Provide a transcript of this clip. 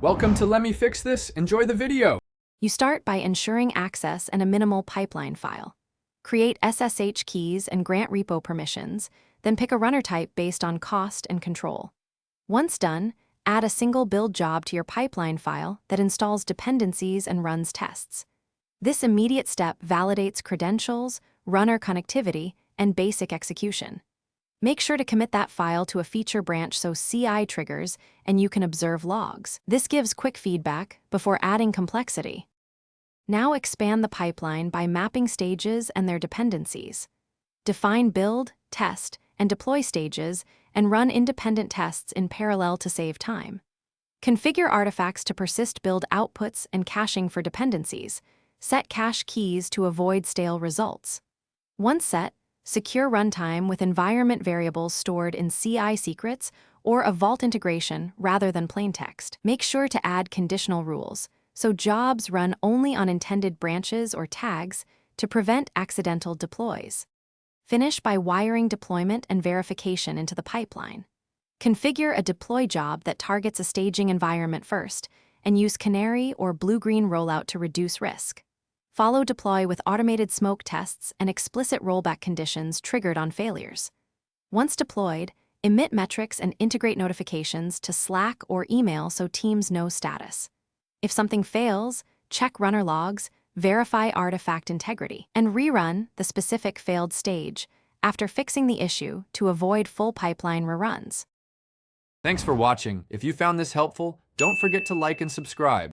Welcome to Let Me Fix This. Enjoy the video. You start by ensuring access and a minimal pipeline file. Create SSH keys and grant repo permissions, then pick a runner type based on cost and control. Once done, add a single build job to your pipeline file that installs dependencies and runs tests. This immediate step validates credentials, runner connectivity, and basic execution. Make sure to commit that file to a feature branch so CI triggers and you can observe logs. This gives quick feedback before adding complexity. Now expand the pipeline by mapping stages and their dependencies. Define build, test, and deploy stages and run independent tests in parallel to save time. Configure artifacts to persist build outputs and caching for dependencies. Set cache keys to avoid stale results. Once set, secure runtime with environment variables stored in CI secrets or a Vault integration rather than plain text. Make sure to add conditional rules, so jobs run only on intended branches or tags to prevent accidental deploys. Finish by wiring deployment and verification into the pipeline. Configure a deploy job that targets a staging environment first, and use Canary or Blue-Green rollout to reduce risk. Follow deploy with automated smoke tests and explicit rollback conditions triggered on failures. Once deployed, emit metrics and integrate notifications to Slack or email so teams know status. If something fails, check runner logs, verify artifact integrity, and rerun the specific failed stage after fixing the issue to avoid full pipeline reruns. Thanks for watching. If you found this helpful, don't forget to like and subscribe.